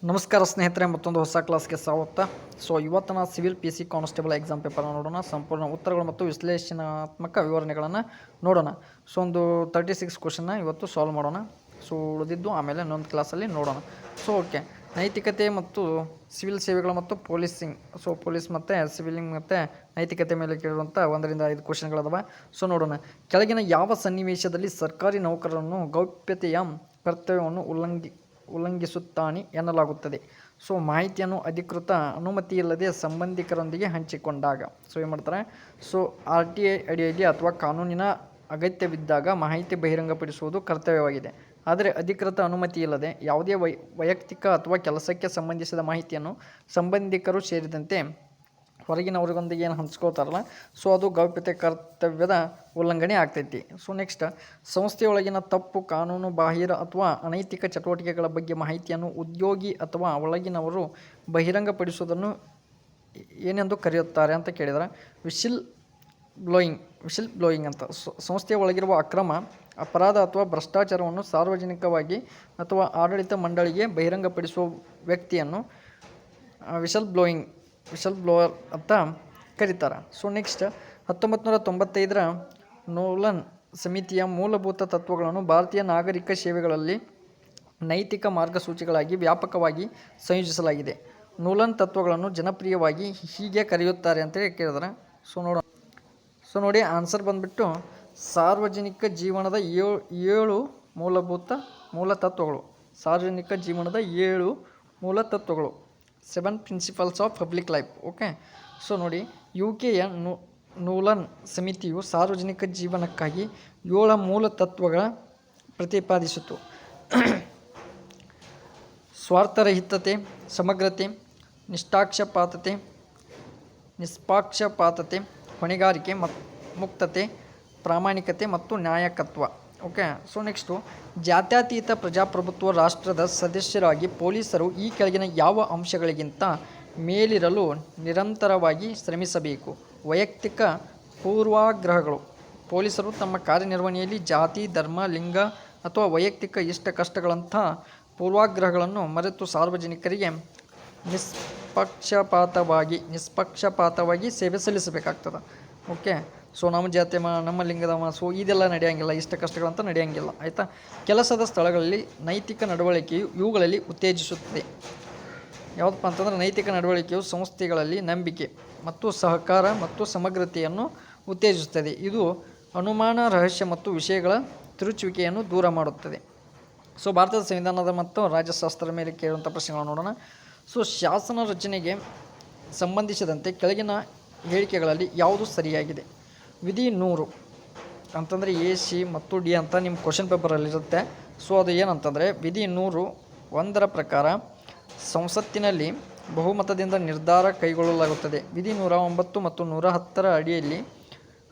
ನಮಸ್ಕಾರ ಸ್ನೇಹಿತರೆ, ಮತ್ತೊಂದು ಹೊಸ ಕ್ಲಾಸ್ಗೆ ಸ್ವಾಗತ. ಇವತ್ತಿನ ಸಿವಿಲ್ PC ಕಾನ್ಸ್ಟೇಬಲ್ ಎಕ್ಸಾಮ್ ಪೇಪರ್ನ ನೋಡೋಣ. ಸಂಪೂರ್ಣ ಉತ್ತರಗಳು ಮತ್ತು ವಿಶ್ಲೇಷಣಾತ್ಮಕ ವಿವರಣೆಗಳನ್ನು ನೋಡೋಣ. ಒಂದು 36 ಕ್ವಶನ್ನ ಇವತ್ತು ಸಾಲ್ವ್ ಮಾಡೋಣ. ಉಳಿದಿದ್ದು ಆಮೇಲೆ ಇನ್ನೊಂದು ಕ್ಲಾಸಲ್ಲಿ ನೋಡೋಣ. ಓಕೆ, ನೈತಿಕತೆ ಮತ್ತು ಸಿವಿಲ್ ಸೇವೆಗಳು ಮತ್ತು ಪೊಲೀಸಿಂಗ್. ಪೊಲೀಸ್ ಮತ್ತು ಸಿವಿಲಿಂಗ್ ಮತ್ತು ನೈತಿಕತೆ ಮೇಲೆ ಕೇಳುವಂಥ 1ರಿಂದ 5 ಕ್ವಶನ್ಗಳದಾವೆ. ನೋಡೋಣ. ಕೆಳಗಿನ ಯಾವ ಸನ್ನಿವೇಶದಲ್ಲಿ ಸರ್ಕಾರಿ ನೌಕರರನ್ನು ಗೌಪ್ಯತೆಯ ಕರ್ತವ್ಯವನ್ನು ಉಲ್ಲಂಘಿಸುತ್ತಾನೆ ಎನ್ನಲಾಗುತ್ತದೆ? ಮಾಹಿತಿಯನ್ನು ಅಧಿಕೃತ ಅನುಮತಿಯಿಲ್ಲದೆ ಸಂಬಂಧಿಕರೊಂದಿಗೆ ಹಂಚಿಕೊಂಡಾಗ. ಏನು ಮಾಡ್ತಾರೆ? RTI ಅಡಿಯಲ್ಲಿ ಅಥವಾ ಕಾನೂನಿನ ಅಗತ್ಯವಿದ್ದಾಗ ಮಾಹಿತಿ ಬಹಿರಂಗಪಡಿಸುವುದು ಕರ್ತವ್ಯವಾಗಿದೆ. ಆದರೆ ಅಧಿಕೃತ ಅನುಮತಿಯಿಲ್ಲದೆ ಯಾವುದೇ ವೈಯಕ್ತಿಕ ಅಥವಾ ಕೆಲಸಕ್ಕೆ ಸಂಬಂಧಿಸಿದ ಮಾಹಿತಿಯನ್ನು ಸಂಬಂಧಿಕರು ಸೇರಿದಂತೆ ಹೊರಗಿನವರಿಗೊಂದಿಗೆ ಏನು ಹಂಚ್ಕೋತಾರಲ್ಲ, ಅದು ಗೌಪ್ಯತೆ ಕರ್ತವ್ಯದ ಉಲ್ಲಂಘನೆ ಆಗ್ತೈತಿ. ನೆಕ್ಸ್ಟ್, ಸಂಸ್ಥೆಯೊಳಗಿನ ತಪ್ಪು, ಕಾನೂನು ಬಾಹಿರ ಅಥವಾ ಅನೈತಿಕ ಚಟುವಟಿಕೆಗಳ ಬಗ್ಗೆ ಮಾಹಿತಿಯನ್ನು ಉದ್ಯೋಗಿ ಅಥವಾ ಒಳಗಿನವರು ಬಹಿರಂಗಪಡಿಸುವುದನ್ನು ಏನೆಂದು ಕರೆಯುತ್ತಾರೆ ಅಂತ ಕೇಳಿದರೆ ವಿಶಿಲ್ ಬ್ಲೋಯಿಂಗ್ ಅಂತ. ಸಂಸ್ಥೆಯ ಒಳಗಿರುವ ಅಕ್ರಮ, ಅಪರಾಧ ಅಥವಾ ಭ್ರಷ್ಟಾಚಾರವನ್ನು ಸಾರ್ವಜನಿಕವಾಗಿ ಅಥವಾ ಆಡಳಿತ ಮಂಡಳಿಗೆ ಬಹಿರಂಗಪಡಿಸುವ ವ್ಯಕ್ತಿಯನ್ನು ವಿಶಲ್ ಬ್ಲೋವರ್ ಅಂತ ಕರೀತಾರೆ. ನೆಕ್ಸ್ಟ್, 1995ರ ನೋಲನ್ ಸಮಿತಿಯ ಮೂಲಭೂತ ತತ್ವಗಳನ್ನು ಭಾರತೀಯ ನಾಗರಿಕ ಸೇವೆಗಳಲ್ಲಿ ನೈತಿಕ ಮಾರ್ಗಸೂಚಿಗಳಾಗಿ ವ್ಯಾಪಕವಾಗಿ ಸಂಯೋಜಿಸಲಾಗಿದೆ. ನೋಲನ್ ತತ್ವಗಳನ್ನು ಜನಪ್ರಿಯವಾಗಿ ಹೀಗೆ ಕರೆಯುತ್ತಾರೆ ಅಂತೇಳಿ ಕೇಳಿದ್ರೆ ನೋಡೋಣ. ನೋಡಿ, ಆನ್ಸರ್ ಬಂದ್ಬಿಟ್ಟು ಸಾರ್ವಜನಿಕ ಜೀವನದ 7 ಮೂಲ ತತ್ವಗಳು. ಸಾರ್ವಜನಿಕ ಜೀವನದ 7 ಮೂಲ ತತ್ವಗಳು, 7 principles of public life. Okay, ನೋಡಿ, UKಯ ನೋಲನ್ ಸಮಿತಿಯು ಸಾರ್ವಜನಿಕ ಜೀವನಕ್ಕಾಗಿ 7 ಮೂಲ ತತ್ವಗಳ ಪ್ರತಿಪಾದಿಸಿತು. ಸ್ವಾರ್ಥರಹಿತತೆ, ಸಮಗ್ರತೆ, ನಿಷ್ಪಕ್ಷಪಾತತೆ, ಹೊಣೆಗಾರಿಕೆ, ಮುಕ್ತತೆ, ಪ್ರಾಮಾಣಿಕತೆ ಮತ್ತು ನಾಯಕತ್ವ. ಓಕೆ, ನೆಕ್ಸ್ಟು, ಜಾತ್ಯತೀತ ಪ್ರಜಾಪ್ರಭುತ್ವ ರಾಷ್ಟ್ರದ ಸದಸ್ಯರಾಗಿ ಪೊಲೀಸರು ಈ ಕೆಳಗಿನ ಯಾವ ಅಂಶಗಳಿಗಿಂತ ಮೇಲಿರಲು ನಿರಂತರವಾಗಿ ಶ್ರಮಿಸಬೇಕು? ವೈಯಕ್ತಿಕ ಪೂರ್ವಾಗ್ರಹಗಳು. ಪೊಲೀಸರು ತಮ್ಮ ಕಾರ್ಯನಿರ್ವಹಣೆಯಲ್ಲಿ ಜಾತಿ, ಧರ್ಮ, ಲಿಂಗ ಅಥವಾ ವೈಯಕ್ತಿಕ ಇಷ್ಟ ಕಷ್ಟಗಳಂತಹ ಪೂರ್ವಾಗ್ರಹಗಳನ್ನು ಮರೆತು ಸಾರ್ವಜನಿಕರಿಗೆ ನಿಷ್ಪಕ್ಷಪಾತವಾಗಿ ಸೇವೆ ಸಲ್ಲಿಸಬೇಕಾಗ್ತದೆ. ಓಕೆ, ನಮ್ಮ ಜಾತಿ, ನಮ್ಮ ಲಿಂಗದವ, ಇದೆಲ್ಲ ನಡೆಯಂಗಿಲ್ಲ, ಇಷ್ಟ ಕಷ್ಟಗಳಂತ ನಡೆಯಂಗಿಲ್ಲ. ಆಯಿತಾ? ಕೆಲಸದ ಸ್ಥಳಗಳಲ್ಲಿ ನೈತಿಕ ನಡವಳಿಕೆಯು ಇವುಗಳಲ್ಲಿ ಉತ್ತೇಜಿಸುತ್ತದೆ. ಯಾವುದಪ್ಪ ಅಂತಂದ್ರೆ, ನೈತಿಕ ನಡವಳಿಕೆಯು ಸಂಸ್ಥೆಗಳಲ್ಲಿ ನಂಬಿಕೆ ಮತ್ತು ಸಹಕಾರ ಮತ್ತು ಸಮಗ್ರತೆಯನ್ನು ಉತ್ತೇಜಿಸುತ್ತದೆ. ಇದು ಅನುಮಾನ, ರಹಸ್ಯ ಮತ್ತು ವಿಷಯಗಳ ತಿರುಚುವಿಕೆಯನ್ನು ದೂರ ಮಾಡುತ್ತದೆ. ಭಾರತದ ಸಂವಿಧಾನದ ಮತ್ತು ರಾಜ್ಯಶಾಸ್ತ್ರದ ಮೇಲೆ ಕೇಳುವಂಥ ಪ್ರಶ್ನೆಗಳನ್ನು ನೋಡೋಣ. ಶಾಸನ ರಚನೆಗೆ ಸಂಬಂಧಿಸಿದಂತೆ ಕೆಳಗಿನ ಹೇಳಿಕೆಗಳಲ್ಲಿ ಯಾವುದು ಸರಿಯಾಗಿದೆ? ವಿಧಿ 100 ಅಂತಂದರೆ A, C ಮತ್ತು D ಅಂತ ನಿಮ್ಮ ಕ್ವಶನ್ ಪೇಪರಲ್ಲಿರುತ್ತೆ. ಅದು ಏನಂತಂದರೆ, ವಿಧಿ 100 ಪ್ರಕಾರ ಸಂಸತ್ತಿನಲ್ಲಿ ಬಹುಮತದಿಂದ ನಿರ್ಧಾರ ಕೈಗೊಳ್ಳಲಾಗುತ್ತದೆ. ವಿಧಿ 109 ಮತ್ತು 110ರ ಅಡಿಯಲ್ಲಿ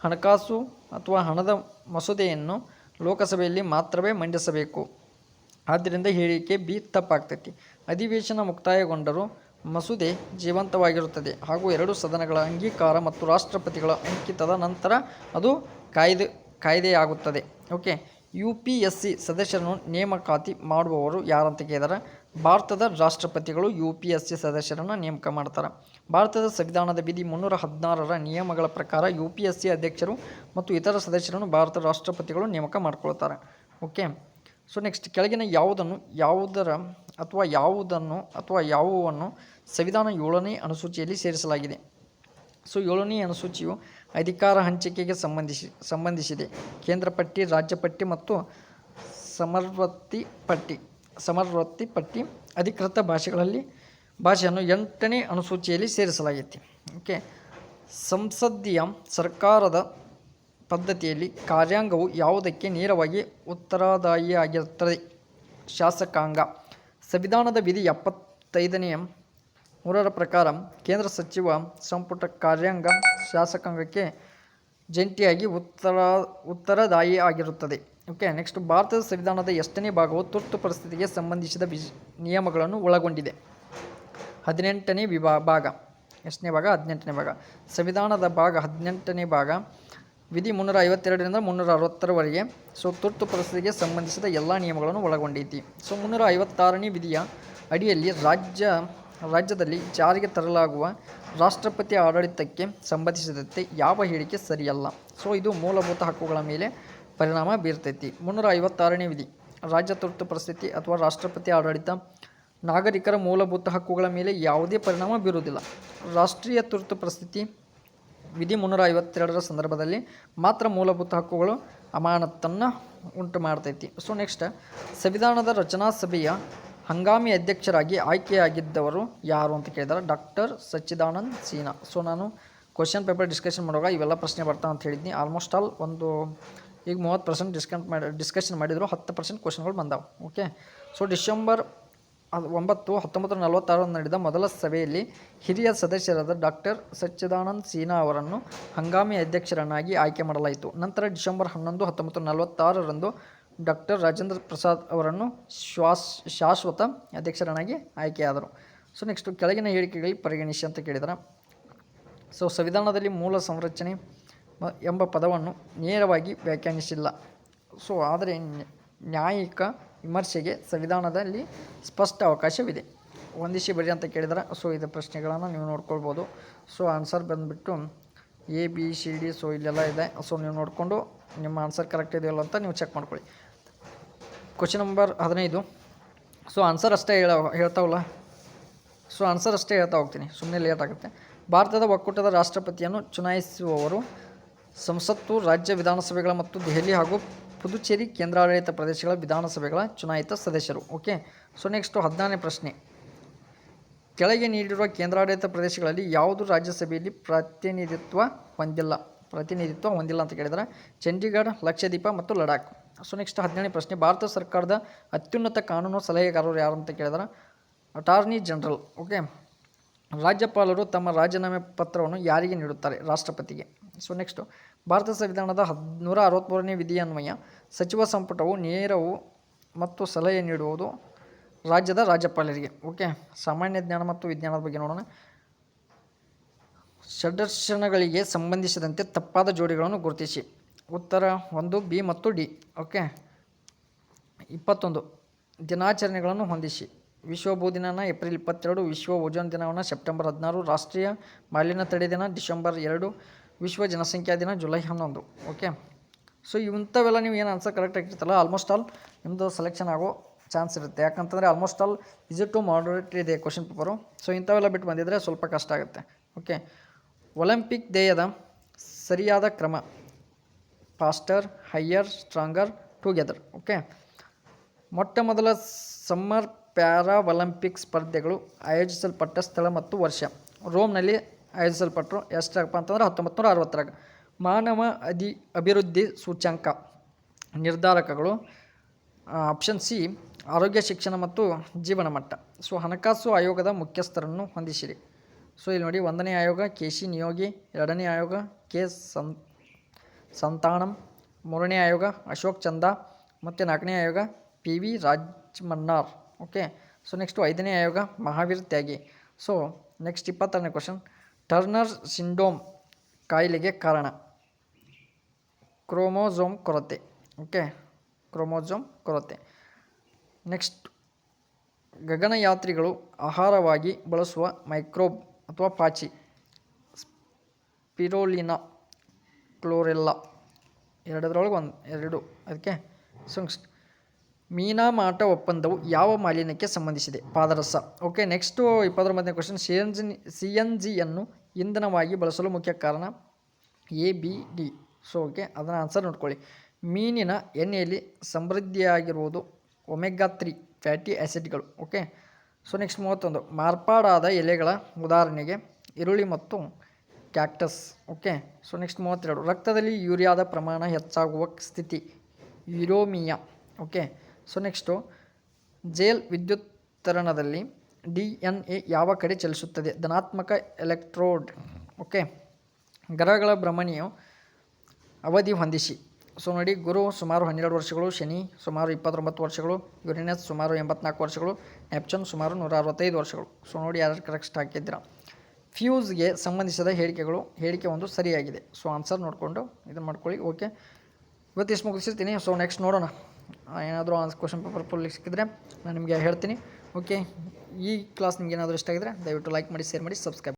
ಹಣಕಾಸು ಅಥವಾ ಹಣದ ಮಸೂದೆಯನ್ನು ಲೋಕಸಭೆಯಲ್ಲಿ ಮಾತ್ರವೇ ಮಂಡಿಸಬೇಕು. ಆದ್ದರಿಂದ ಹೇಳಿಕೆ B ತಪ್ಪಾಗ್ತೈತಿ. ಅಧಿವೇಶನ ಮುಕ್ತಾಯಗೊಂಡರೂ ಮಸೂದೆ ಜೀವಂತವಾಗಿರುತ್ತದೆ ಹಾಗೂ 2 ಸದನಗಳ ಅಂಗೀಕಾರ ಮತ್ತು ರಾಷ್ಟ್ರಪತಿಗಳ ಅಂಕಿತದ ನಂತರ ಅದು ಕಾಯ್ದೆಯಾಗುತ್ತದೆ. ಓಕೆ, UPSC ಸದಸ್ಯರನ್ನು ನೇಮಕಾತಿ ಮಾಡುವವರು ಯಾರಂತ ಕೇಳಿದರೆ ಭಾರತದ ರಾಷ್ಟ್ರಪತಿಗಳು UPSC ಸದಸ್ಯರನ್ನು ನೇಮಕ ಮಾಡ್ತಾರೆ. ಭಾರತದ ಸಂವಿಧಾನದ ವಿಧಿ 316ರ ನಿಯಮಗಳ ಪ್ರಕಾರ UPSC ಅಧ್ಯಕ್ಷರು ಮತ್ತು ಇತರ ಸದಸ್ಯರನ್ನು ಭಾರತದ ರಾಷ್ಟ್ರಪತಿಗಳು ನೇಮಕ ಮಾಡಿಕೊಳ್ತಾರೆ. ಓಕೆ, ನೆಕ್ಸ್ಟ್, ಕೆಳಗಿನ ಯಾವುವನ್ನು ಸಂವಿಧಾನ 7ನೇ ಅನುಸೂಚಿಯಲ್ಲಿ ಸೇರಿಸಲಾಗಿದೆ? 7ನೇ ಅನುಸೂಚಿಯು ಅಧಿಕಾರ ಹಂಚಿಕೆಗೆ ಸಂಬಂಧಿಸಿದೆ. ಕೇಂದ್ರ ಪಟ್ಟಿ, ರಾಜ್ಯ ಪಟ್ಟಿ ಮತ್ತು ಸಮರ್ವರ್ತಿ ಪಟ್ಟಿ. ಅಧಿಕೃತ ಭಾಷೆಯನ್ನು 8ನೇ ಅನುಸೂಚಿಯಲ್ಲಿ ಸೇರಿಸಲಾಗಿದೆ. ಓಕೆ, ಸಂಸದೀಯ ಸರ್ಕಾರದ ಪದ್ಧತಿಯಲ್ಲಿ ಕಾರ್ಯಾಂಗವು ಯಾವುದಕ್ಕೆ ನೇರವಾಗಿ ಉತ್ತರದಾಯಿಯಾಗಿರುತ್ತದೆ? ಶಾಸಕಾಂಗ. ಸಂವಿಧಾನದ ವಿಧಿ 75ನೇ 3ರ ಪ್ರಕಾರ ಕೇಂದ್ರ ಸಚಿವ ಸಂಪುಟ ಕಾರ್ಯಾಂಗ ಶಾಸಕಾಂಗಕ್ಕೆ ಜಂಟಿಯಾಗಿ ಉತ್ತರದಾಯಿಯಾಗಿರುತ್ತದೆ. ಓಕೆ, ನೆಕ್ಸ್ಟ್, ಭಾರತದ ಸಂವಿಧಾನದ ಎಷ್ಟನೇ ಭಾಗವು ತುರ್ತು ಪರಿಸ್ಥಿತಿಗೆ ಸಂಬಂಧಿಸಿದ ನಿಯಮಗಳನ್ನು ಒಳಗೊಂಡಿದೆ? 18ನೇ ಭಾಗ. ಎಷ್ಟನೇ ಭಾಗ? 18ನೇ ಭಾಗ. ಸಂವಿಧಾನದ ಭಾಗ 18ನೇ ಭಾಗ ವಿಧಿ 352ರಿಂದ 360ರವರೆಗೆ ತುರ್ತು ಪರಿಸ್ಥಿತಿಗೆ ಸಂಬಂಧಿಸಿದ ಎಲ್ಲ ನಿಯಮಗಳನ್ನು ಒಳಗೊಂಡೈತಿ. 356ನೇ ವಿಧಿಯ ಅಡಿಯಲ್ಲಿ ರಾಜ್ಯದಲ್ಲಿ ಜಾರಿಗೆ ತರಲಾಗುವ ರಾಷ್ಟ್ರಪತಿ ಆಡಳಿತಕ್ಕೆ ಸಂಬಂಧಿಸಿದಂತೆ ಯಾವ ಹೇಳಿಕೆ ಸರಿಯಲ್ಲ? ಸೊ ಇದು ಮೂಲಭೂತ ಹಕ್ಕುಗಳ ಮೇಲೆ ಪರಿಣಾಮ ಬೀರ್ತೈತಿ. 356ನೇ ವಿಧಿ, ರಾಜ್ಯ ತುರ್ತು ಪರಿಸ್ಥಿತಿ ಅಥವಾ ರಾಷ್ಟ್ರಪತಿ ಆಡಳಿತ ನಾಗರಿಕರ ಮೂಲಭೂತ ಹಕ್ಕುಗಳ ಮೇಲೆ ಯಾವುದೇ ಪರಿಣಾಮ ಬೀರುವುದಿಲ್ಲ. ರಾಷ್ಟ್ರೀಯ ತುರ್ತು ಪರಿಸ್ಥಿತಿ ವಿಧಿ 352ರ ಸಂದರ್ಭದಲ್ಲಿ ಮಾತ್ರ ಮೂಲಭೂತ ಹಕ್ಕುಗಳು ಅಮಾನತನ್ನು ಉಂಟು ಮಾಡ್ತೈತಿ. ಸೊ ನೆಕ್ಸ್ಟ್, ಸಂವಿಧಾನದ ರಚನಾ ಸಭೆಯ ಹಂಗಾಮಿ ಅಧ್ಯಕ್ಷರಾಗಿ ಆಯ್ಕೆಯಾಗಿದ್ದವರು ಯಾರು ಅಂತ ಕೇಳಿದ್ದಾರೆ. ಡಾಕ್ಟರ್ ಸಚ್ಚಿದಾನಂದ್ ಸಿನ್ಹಾ. ಸೊ ನಾನು ಕ್ವಶನ್ ಪೇಪರ್ ಡಿಸ್ಕಷನ್ ಮಾಡುವಾಗ ಇವೆಲ್ಲ ಪ್ರಶ್ನೆ ಬರ್ತಾವೆ ಅಂತ ಹೇಳಿದ್ನಿ. ಆಲ್ಮೋಸ್ಟ್ ಆಲ್ ಈಗ 30% ಡಿಸ್ಕಷನ್ ಮಾಡಿದ್ರು, 10% ಕ್ವಶನ್ಗಳು ಬಂದಾವೆ. ಓಕೆ. ಸೊ ಡಿಸೆಂಬರ್ 9, 1946 ನಡೆದ ಮೊದಲ ಸಭೆಯಲ್ಲಿ ಹಿರಿಯ ಸದಸ್ಯರಾದ ಡಾಕ್ಟರ್ ಸಚ್ಚಿದಾನಂದ್ ಸಿನ್ಹಾ ಅವರನ್ನು ಹಂಗಾಮಿ ಅಧ್ಯಕ್ಷರನ್ನಾಗಿ ಆಯ್ಕೆ ಮಾಡಲಾಯಿತು. ನಂತರ ಡಿಸೆಂಬರ್ 11, 1946ರಂದು ಡಾಕ್ಟರ್ ರಾಜೇಂದ್ರ ಪ್ರಸಾದ್ ಅವರನ್ನು ಶಾಶ್ವತ ಅಧ್ಯಕ್ಷರನ್ನಾಗಿ ಆಯ್ಕೆಯಾದರು. ಸೊ ನೆಕ್ಸ್ಟು, ಕೆಳಗಿನ ಹೇಳಿಕೆಗಳಿಗೆ ಪರಿಗಣಿಸಿ ಅಂತ ಕೇಳಿದರೆ, ಸೊ ಸಂವಿಧಾನದಲ್ಲಿ ಮೂಲ ಸಂರಚನೆ ಎಂಬ ಪದವನ್ನು ನೇರವಾಗಿ ವ್ಯಾಖ್ಯಾನಿಸಿಲ್ಲ. ಸೊ ಆದರೆ ನ್ಯಾಯಿಕ ವಿಮರ್ಶೆಗೆ ಸಂವಿಧಾನದಲ್ಲಿ ಸ್ಪಷ್ಟ ಅವಕಾಶವಿದೆ. ಹೊಂದಿಸಿ ಬರಿ ಅಂತ ಕೇಳಿದರೆ, ಸೊ ಇದು ಪ್ರಶ್ನೆಗಳನ್ನು ನೀವು ನೋಡ್ಕೊಳ್ಬೋದು. ಸೊ ಆನ್ಸರ್ ಬಂದುಬಿಟ್ಟು ABCD. ಸೊ ಇಲ್ಲೆಲ್ಲ ಇದೆ. ಸೊ ನೀವು ನೋಡಿಕೊಂಡು ನಿಮ್ಮ ಆನ್ಸರ್ ಕರೆಕ್ಟ್ ಇದೆಯಲ್ಲ ಅಂತ ನೀವು ಚೆಕ್ ಮಾಡ್ಕೊಳ್ಳಿ. Question number 15. ಸೊ ಆನ್ಸರ್ ಅಷ್ಟೇ ಹೇಳ್ತಾವಲ್ಲ. ಸೊ ಆನ್ಸರ್ ಅಷ್ಟೇ ಹೇಳ್ತಾ ಹೋಗ್ತೀನಿ, ಸುಮ್ಮನೆ ಲೇಟ್ ಆಗುತ್ತೆ. ಭಾರತದ ಒಕ್ಕೂಟದ ರಾಷ್ಟ್ರಪತಿಯನ್ನು ಚುನಾಯಿಸುವವರು ಸಂಸತ್ತು, ರಾಜ್ಯ ವಿಧಾನಸಭೆಗಳ ಮತ್ತು ದೆಹಲಿ ಹಾಗೂ ಪುದುಚೇರಿ ಕೇಂದ್ರಾಡಳಿತ ಪ್ರದೇಶಗಳ ವಿಧಾನಸಭೆಗಳ ಚುನಾಯಿತ ಸದಸ್ಯರು. ಓಕೆ. ಸೊ ನೆಕ್ಸ್ಟು 14ನೇ ಪ್ರಶ್ನೆ. ಕೆಳಗೆ ನೀಡಿರುವ ಕೇಂದ್ರಾಡಳಿತ ಪ್ರದೇಶಗಳಲ್ಲಿ ಯಾವುದು ರಾಜ್ಯಸಭೆಯಲ್ಲಿ ಪ್ರಾತಿನಿಧಿತ್ವ ಹೊಂದಿಲ್ಲ ಅಂತ ಕೇಳಿದರೆ ಚಂಡೀಗಢ, ಲಕ್ಷದ್ವೀಪ ಮತ್ತು ಲಡಾಖ್. ಸೊ ನೆಕ್ಸ್ಟ್ 17ನೇ ಪ್ರಶ್ನೆ. ಭಾರತ ಸರ್ಕಾರದ ಅತ್ಯುನ್ನತ ಕಾನೂನು ಸಲಹೆಗಾರರು ಯಾರು ಅಂತ ಕೇಳಿದರೆ ಅಟಾರ್ನಿ ಜನರಲ್. ಓಕೆ. ರಾಜ್ಯಪಾಲರು ತಮ್ಮ ರಾಜೀನಾಮೆ ಪತ್ರವನ್ನು ಯಾರಿಗೆ ನೀಡುತ್ತಾರೆ? ರಾಷ್ಟ್ರಪತಿಗೆ. ಸೊ ನೆಕ್ಸ್ಟು, ಭಾರತ ಸಂವಿಧಾನದ 163ನೇ ವಿಧಿಯನ್ವಯ ಸಚಿವ ಸಂಪುಟವು ನೇರವು ಮತ್ತು ಸಲಹೆ ನೀಡುವುದು ರಾಜ್ಯದ ರಾಜ್ಯಪಾಲರಿಗೆ. ಓಕೆ. ಸಾಮಾನ್ಯ ಜ್ಞಾನ ಮತ್ತು ವಿಜ್ಞಾನದ ಬಗ್ಗೆ ನೋಡೋಣ. ಷಡ್ದರ್ಶನಗಳಿಗೆ ಸಂಬಂಧಿಸಿದಂತೆ ತಪ್ಪಾದ ಜೋಡಿಗಳನ್ನು ಗುರುತಿಸಿ. ಉತ್ತರ 1, B ಮತ್ತು D. ಓಕೆ. 21 ದಿನಾಚರಣೆಗಳನ್ನು ಹೊಂದಿಸಿ. ವಿಶ್ವ ಭೂ ದಿನನ ಏಪ್ರಿಲ್ 22, ವಿಶ್ವ ಓಜೋನ್ ದಿನವನ್ನು ಸೆಪ್ಟೆಂಬರ್ 16, ರಾಷ್ಟ್ರೀಯ ಮಾಲಿನ್ಯ ತಡೆ ದಿನ ಡಿಸೆಂಬರ್ 2, ವಿಶ್ವ ಜನಸಂಖ್ಯಾ ದಿನ ಜುಲೈ 11. ಓಕೆ. ಸೊ ಇಂಥವೆಲ್ಲ ನೀವು ಏನು ಆನ್ಸರ್ ಕರೆಕ್ಟ್ ಆಗಿರ್ತಲ್ಲ, ಆಲ್ಮೋಸ್ಟ್ ಆಲ್ ನಿಮ್ಮದು ಸೆಲೆಕ್ಷನ್ ಆಗೋ ಚಾನ್ಸ್ ಇರುತ್ತೆ. ಯಾಕಂತಂದರೆ almost all easy to moderate ಇದೆ ಕ್ವಶನ್ ಪೇಪರು. ಸೊ ಇಂಥವೆಲ್ಲ ಬಿಟ್ಟು ಬಂದಿದ್ದರೆ ಸ್ವಲ್ಪ ಕಷ್ಟ ಆಗುತ್ತೆ. ಓಕೆ. ಒಲಿಂಪಿಕ್ ಧ್ಯೇಯದ ಸರಿಯಾದ ಕ್ರಮ faster, higher, stronger, together. Okay. ಮೊಟ್ಟ ಮೊದಲ ಸಮ್ಮರ್ ಪ್ಯಾರಾ ಒಲಿಂಪಿಕ್ ಸ್ಪರ್ಧೆಗಳು ಆಯೋಜಿಸಲ್ಪಟ್ಟ ಸ್ಥಳ ಮತ್ತು ವರ್ಷ. ರೋಮ್ನಲ್ಲಿ ಆಯೋಜಿಸಲ್ಪಟ್ಟರು. ಎಷ್ಟಪ್ಪ ಅಂತಂದ್ರೆ 1960ರಾಗ. ಮಾನವ ಅಭಿವೃದ್ಧಿ ಸೂಚ್ಯಂಕ ನಿರ್ಧಾರಕಗಳು ಆಪ್ಷನ್ ಸಿ ಆರೋಗ್ಯ, ಶಿಕ್ಷಣ ಮತ್ತು ಜೀವನ ಮಟ್ಟ. ಸೊ ಹಣಕಾಸು ಆಯೋಗದ ಮುಖ್ಯಸ್ಥರನ್ನು ಹೊಂದಿಸಿರಿ. ಸೊ ಇಲ್ಲಿ ನೋಡಿ, 1ನೇ ಆಯೋಗ KC ನಿಯೋಗಿ, 2ನೇ ಆಯೋಗ K ಸಂತಾನಂ, 3ನೇ ಆಯೋಗ ಅಶೋಕ್ ಚಂದಾ ಮತ್ತು 4ನೇ ಆಯೋಗ PV Rajamannar. Okay. So next 5ನೇ ಆಯೋಗ ಮಹಾವೀರ್ ತ್ಯಾಗಿ. ಸೊ ನೆಕ್ಸ್ಟ್ 26ನೇ ಕ್ವಶನ್. ಟರ್ನರ್ ಸಿಂಡ್ರೋಮ್ ಕಾಯಿಲೆಗೆ ಕಾರಣ ಕ್ರೋಮೋಸೋಮ್ ಕೊರತೆ. ಓಕೆ. ಕ್ರೋಮೋಸೋಮ್ ಕೊರತೆ. ನೆಕ್ಸ್ಟ್, ಗಗನಯಾತ್ರಿಗಳು ಆಹಾರವಾಗಿ ಬಳಸುವ ಮೈಕ್ರೋಬ್ ಅಥವಾ ಪಾಚಿ ಸ್ಪಿರೋಲಿನಾ, ಕ್ಲೋರೆಲ್ಲಾ. ಎರಡರೊಳಗೆ 2. ಅದಕ್ಕೆ ಸೊ ನೆಕ್ಸ್ಟ್, ಮೀನಾಮಾಟ ಒಪ್ಪಂದವು ಯಾವ ಮಾಲಿನ್ಯಕ್ಕೆ ಸಂಬಂಧಿಸಿದೆ? ಪಾದರಸ. ಓಕೆ. ನೆಕ್ಸ್ಟು 29ನೇ ಕ್ವಶನ್. CNGಯನ್ನು ಇಂಧನವಾಗಿ ಬಳಸಲು ಮುಖ್ಯ ಕಾರಣ ABD. ಸೊ ಓಕೆ, ಅದನ್ನು ಆನ್ಸರ್ ನೋಡ್ಕೊಳ್ಳಿ. ಮೀನಿನ ಎಣ್ಣೆಯಲ್ಲಿ ಸಮೃದ್ಧಿಯಾಗಿರುವುದು ಒಮೆಗಾ 3 ಫ್ಯಾಟಿ ಆ್ಯಸಿಡ್ಗಳು. ಓಕೆ. ಸೊ ನೆಕ್ಸ್ಟ್ 31. ಮಾರ್ಪಾಡಾದ ಎಲೆಗಳ ಉದಾಹರಣೆಗೆ ಈರುಳ್ಳಿ ಮತ್ತು ಕ್ಯಾಕ್ಟಸ್. ಓಕೆ. ಸೊ ನೆಕ್ಸ್ಟ್ 32. ರಕ್ತದಲ್ಲಿ ಯೂರಿಯಾದ ಪ್ರಮಾಣ ಹೆಚ್ಚಾಗುವ ಸ್ಥಿತಿ uraemia. Okay. So next, gel ವಿದ್ಯುತ್ತರಣದಲ್ಲಿ DNA ಯಾವ ಕಡೆ ಚಲಿಸುತ್ತದೆ? ಧನಾತ್ಮಕ ಎಲೆಕ್ಟ್ರೋಡ್. ಓಕೆ. ಗ್ರಹಗಳ ಭ್ರಮಣೆಯು ಅವಧಿ ಹೊಂದಿಸಿ. ಸೊ ನೋಡಿ, ಗುರು ಸುಮಾರು 12 ವರ್ಷಗಳು, ಶನಿ ಸುಮಾರು 29 ವರ್ಷಗಳು, ಯುರೇನಸ್ ಸುಮಾರು 84 ವರ್ಷಗಳು, ನೆಪ್ಚೂನ್ ಸುಮಾರು 165 ವರ್ಷಗಳು. ಸೊ ನೋಡಿ ಯಾರು ಕರೆಕ್ಟ್ ಹಾಕಿದ್ದೀರಾ. ಫ್ಯೂಸ್ಗೆ ಸಂಬಂಧಿಸಿದ ಹೇಳಿಕೆ 1 ಸರಿಯಾಗಿದೆ. ಸೊ ಆನ್ಸರ್ ನೋಡಿಕೊಂಡು ಇದನ್ನು ಮಾಡ್ಕೊಳ್ಳಿ. ಓಕೆ. ಇವತ್ತು ಇಷ್ಟು ಮುಗಿಸಿರ್ತೀನಿ. ಸೊ ನೆಕ್ಸ್ಟ್ ನೋಡೋಣ. ಏನಾದರೂ ಕ್ವಶನ್ ಪೇಪರ್ ಫುಲ್ ಸಿಕ್ಕಿದ್ರೆ ನಾನು ನಿಮಗೆ ಹೇಳ್ತೀನಿ. ಓಕೆ, ಈ ಕ್ಲಾಸ್ ನಿಮ್ಗೆ ಏನಾದರೂ ಇಷ್ಟ ಆಗಿದ್ರೆ ದಯವಿಟ್ಟು ಲೈಕ್ ಮಾಡಿ, ಶೇರ್ ಮಾಡಿ, ಸಬ್ಸ್ಕ್ರೈಬ್